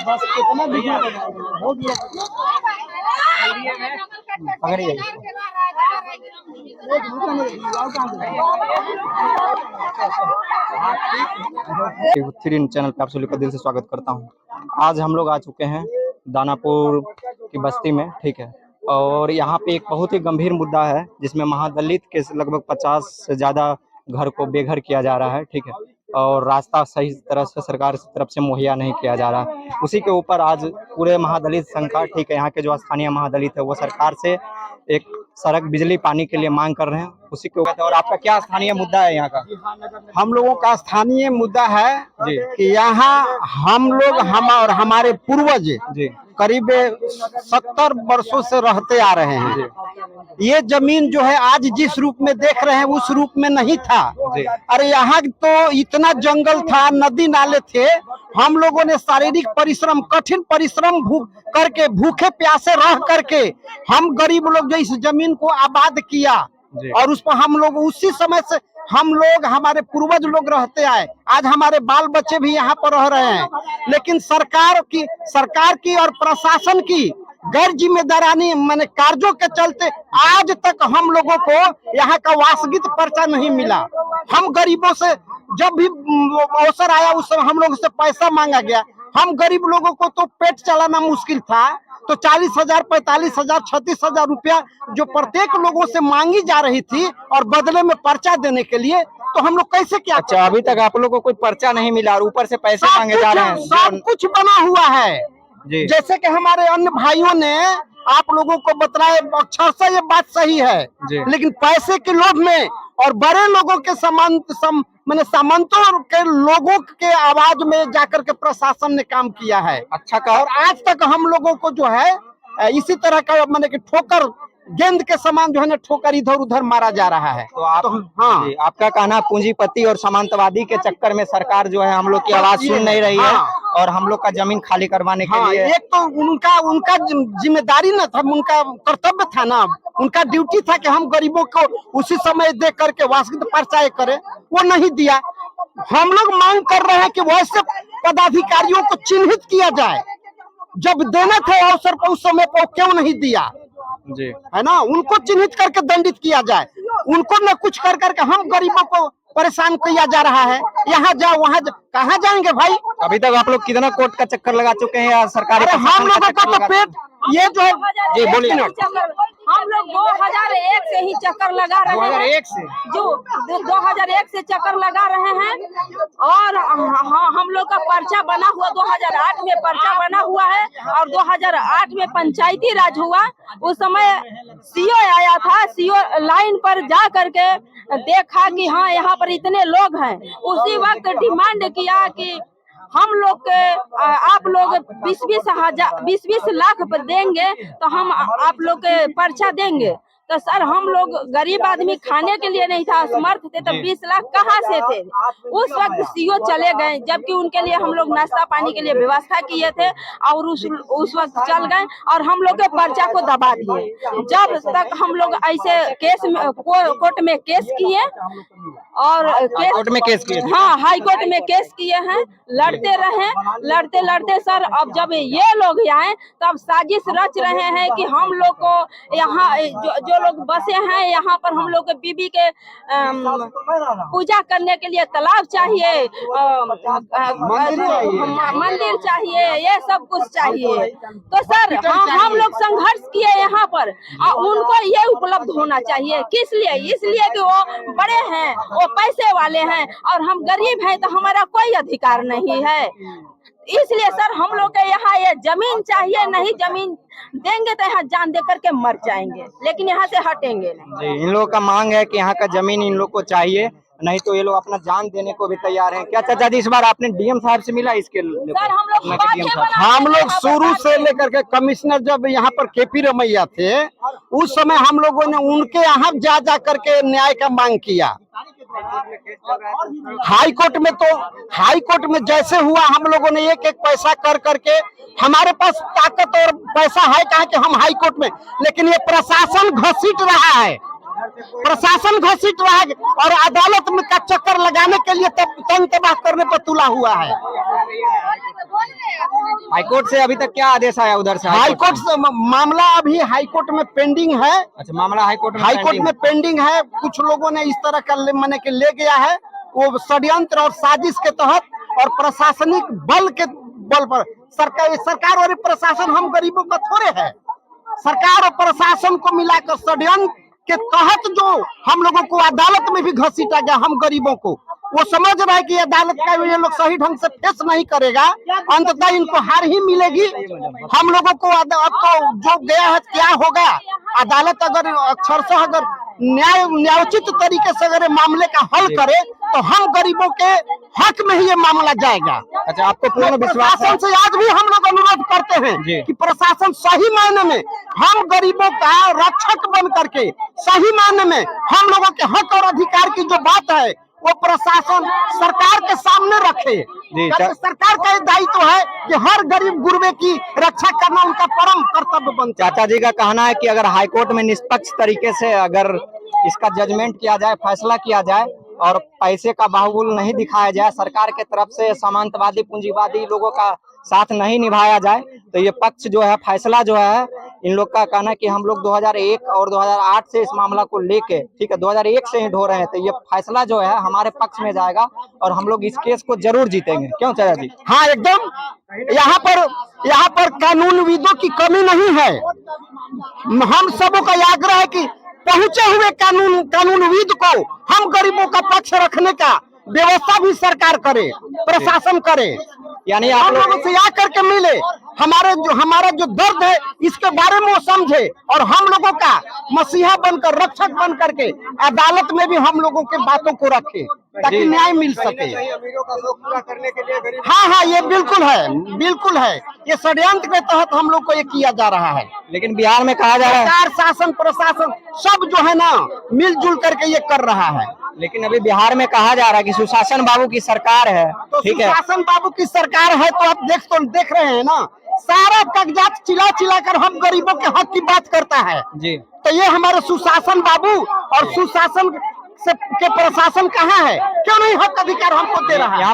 बस कितना पकड़िए। थ्री चैनल पे आप सभी का दिल से स्वागत करता हूँ। आज हम लोग आ चुके हैं दानापुर की बस्ती में, ठीक है। और यहाँ पे एक बहुत ही गंभीर मुद्दा है जिसमें महादलित के लगभग 50 से ज़्यादा घर को बेघर किया जा रहा है, ठीक है। और रास्ता सही तरह से सरकार की तरफ से मुहैया नहीं किया जा रहा है। उसी के ऊपर आज पूरे महादलित संघ का, ठीक है, यहाँ के जो स्थानीय महादलित है वो सरकार से एक सड़क, बिजली, पानी के लिए मांग कर रहे हैं। उसी के ऊपर और आपका क्या स्थानीय मुद्दा है यहाँ का? हम लोगों का स्थानीय मुद्दा है कि यहाँ हम लोग और हमारे पूर्वज करीब 70 वर्षों से रहते आ रहे हैं। ये जमीन जो है आज जिस रूप में देख रहे हैं उस रूप में नहीं था। अरे यहाँ तो इतना जंगल था, नदी नाले थे। हम लोगों ने शारीरिक परिश्रम, कठिन परिश्रम करके, भूखे प्यासे रह करके हम गरीब लोग जो इस जमीन को आबाद किया और उस पर हम लोग उसी समय से हम लोग, हमारे पूर्वज लोग रहते आए। आज हमारे बाल बच्चे भी यहाँ पर रह रहे हैं। लेकिन सरकार की और प्रशासन की गैर जिम्मेदारानी मैंने कार्यों के चलते आज तक हम लोगों को यहाँ का वासगित पर्चा नहीं मिला। हम गरीबों से जब भी अवसर आया उस समय हम लोगों से पैसा मांगा गया। हम गरीब लोगों को तो पेट चलाना मुश्किल था, तो 40,000, 45,000, 36,000 रुपया जो प्रत्येक लोगों से मांगी जा रही थी और बदले में पर्चा देने के लिए, तो हम लोग कैसे क्या? अच्छा, अभी तक आप लोगों को कोई पर्चा नहीं मिला और ऊपर से पैसे मांगे जा रहे हैं। सब कुछ बना हुआ है जी। जैसे कि हमारे अन्य भाइयों ने आप लोगों को बताया, अक्षर से ये बात सही है, लेकिन पैसे के लोभ में और बड़े लोगों के सामंतों के लोगों के आवाज में जाकर के प्रशासन ने काम किया है। अच्छा कहा। और आज तक हम लोगों को जो है इसी तरह का मैंने कि ठोकर, गेंद के समान जो है ना, ठोकर इधर उधर मारा जा रहा है। तो हाँ, आपका कहना पूंजीपति और सामंतवादी के चक्कर में सरकार जो है हम लोग की आवाज सुन नहीं रही है और हम लोग का जमीन खाली करवाने के लिए एक तो उनका जिम्मेदारी न था, उनका कर्तव्य था ना, उनका ड्यूटी था कि हम गरीबों को उसी समय दे करके वासगित पर्चा करें, वो नहीं दिया। हम लोग मांग कर रहे हैं कि वैसे पदाधिकारियों को चिन्हित किया जाए, जब देना था अवसर पर उस समय पर क्यों नहीं दिया जी, है ना। उनको चिन्हित करके दंडित किया जाए। उनको न कुछ कर करके हम गरीबों को परेशान किया जा रहा है। यहाँ जाओ वहाँ कहाँ जाएंगे भाई? अभी तक आप लोग कितना कोर्ट का चक्कर लगा चुके हैं या सरकारी? हम लोगों का तो पेट ये जो है जी, बोलिए। हम लोग 2001 से ही चक्कर लगा रहे हैं। 2001 से जो 2001 से चक्कर लगा रहे हैं और हम लोग का पर्चा बना हुआ 2008 में पर्चा बना हुआ है और 2008 में पंचायती राज हुआ। उस समय सीओ आया था, सीओ लाइन पर जा करके देखा कि हाँ यहाँ पर इतने लोग हैं। उसी वक्त डिमांड किया कि हम लोग के आप लोग 20-20 लाख पर देंगे तो हम आप लोग के पर्चा देंगे। तो सर हम लोग गरीब आदमी खाने के लिए नहीं था, असमर्थ थे, तो 20 लाख कहाँ से थे? उस वक्त सीओ चले गए, जबकि उनके लिए हम लोग नाश्ता पानी के लिए व्यवस्था किए थे और उस वक्त चल गए और हम लोग के पर्चा को दबा दिए। जब तक हम लोग ऐसे केस में कोर्ट में केस किए और कोर्ट में केस किए, हाँ हाई कोर्ट में केस किए हैं, लड़ते लड़ते सर अब जब ये लोग आए तब साजिश रच रहे हैं कि हम लोग को यहाँ जो लोग बसे हैं यहाँ पर हम लोग के बीबी के पूजा करने के लिए तालाब चाहिए, मंदिर चाहिए, ये सब कुछ चाहिए। तो सर हम लोग संघर्ष किए यहाँ पर उनको ये उपलब्ध होना चाहिए। किस लिए? इसलिए कि वो बड़े हैं, वो पैसे वाले हैं और हम गरीब हैं, तो हमारा कोई अधिकार नहीं है। इसलिए सर हम लोग के यहाँ ये जमीन चाहिए। नहीं जमीन देंगे तो यहाँ जान दे करके मर जाएंगे, लेकिन यहाँ से हटेंगे नहीं। इन लोगों का मांग है कि यहाँ का जमीन इन लोग को चाहिए, नहीं तो ये लोग अपना जान देने को भी तैयार हैं। क्या चाचा जी इस बार आपने डीएम साहब से मिला इसके? सर हम लोग शुरू से लेकर के कमिश्नर जब यहाँ पर केपी रमैया थे उस समय हम लोगों ने उनके यहाँ जा करके न्याय का मांग किया। हाई कोर्ट में जैसे हुआ हम लोगों ने एक एक पैसा कर करके, हमारे पास ताकत और पैसा है कहा कि हम हाई कोर्ट में, लेकिन ये प्रशासन घसीट रहा है, और अदालत में का चक्कर लगाने के लिए तंग तबाह करने पर तुला हुआ है। हाईकोर्ट से अभी तक क्या आदेश आया उधर से? हाईकोर्ट से मामला अभी हाईकोर्ट में पेंडिंग है। अच्छा, मामला हाईकोर्ट में पेंडिंग है। कुछ लोगों ने इस तरह का माने के ले गया है, वो षड्यंत्र और साजिश के तहत और प्रशासनिक बल पर सरकार और प्रशासन, हम गरीबों का थोड़े है, सरकार और प्रशासन को मिलाकर षड्यंत्र के तहत जो हम लोगों को अदालत में भी घसीटा गया, हम गरीबों को, वो समझ रहा है कि अदालत का ये लोग सही ढंग से फेस नहीं करेगा, अंततः इनको हार ही मिलेगी। हम लोगों को अब तो जो गया है क्या होगा, अदालत अगर अक्षरशः अगर न्यायोचित तरीके से अगर मामले का हल करे तो हम गरीबों के हक में ही ये मामला जाएगा। अच्छा, आपको पूर्ण विश्वास है? प्रशासन से आज भी हम लोग अनुरोध करते हैं कि प्रशासन सही मायने में हम गरीबों का रक्षक बन करके, सही मायने में हम लोगों के हक और अधिकार की जो बात है वो प्रशासन सरकार के सामने रखे। सरकार का ये दायित्व है कि हर गरीब गुरबे की रक्षा करना उनका परम कर्तव्य बनता है। चाचा जी का कहना है कि अगर हाईकोर्ट में निष्पक्ष तरीके से अगर इसका जजमेंट किया जाए, फैसला किया जाए और पैसे का बाहुबल नहीं दिखाया जाए, सरकार के तरफ से सामंतवादी पूंजीवादी लोगों का साथ नहीं निभाया जाए, तो ये पक्ष जो है, फैसला जो है, इन लोग का कहना है कि हम लोग 2001 और 2008 से इस मामला को लेके, ठीक है, 2001 से ही ढो रहे हैं, तो ये फैसला जो है हमारे पक्ष में जाएगा और हम लोग इस केस को जरूर जीतेंगे। क्यों चाचा जी? हाँ, एकदम। यहाँ पर कानूनविदों की कमी नहीं है। हम सबों का आग्रह है कि पहुंचे हुए कानूनविद को हम गरीबों का पक्ष रखने का व्यवस्था भी सरकार करे, प्रशासन करे, यानी आप लोगों से आकर के मिले, हमारा जो दर्द है इसके बारे में वो समझे और हम लोगों का मसीहा बनकर, रक्षक बन करके अदालत में भी हम लोगों के बातों को रखे ताकि न्याय मिल सके। अमीरों का शौक पूरा करने के लिए गरीब, हाँ, ये बिल्कुल है। ये षड्यंत्र के तहत हम लोग को ये किया जा रहा है। लेकिन बिहार में कहा जा रहा है सरकार, शासन, प्रशासन सब जो है ना मिलजुल करके ये कर रहा है। लेकिन अभी बिहार में कहा जा रहा है कि सुशासन बाबू की सरकार है, तो ठीक है, सुशासन बाबू की सरकार है तो आप देख रहे हैं ना, सारा कागजात चिल्ला कर हम गरीबों के हक की बात करता है जी। तो ये हमारे सुशासन बाबू और सुशासन के प्रशासन कहाँ है? क्यों नहीं हक अधिकार हमको दे रहा है?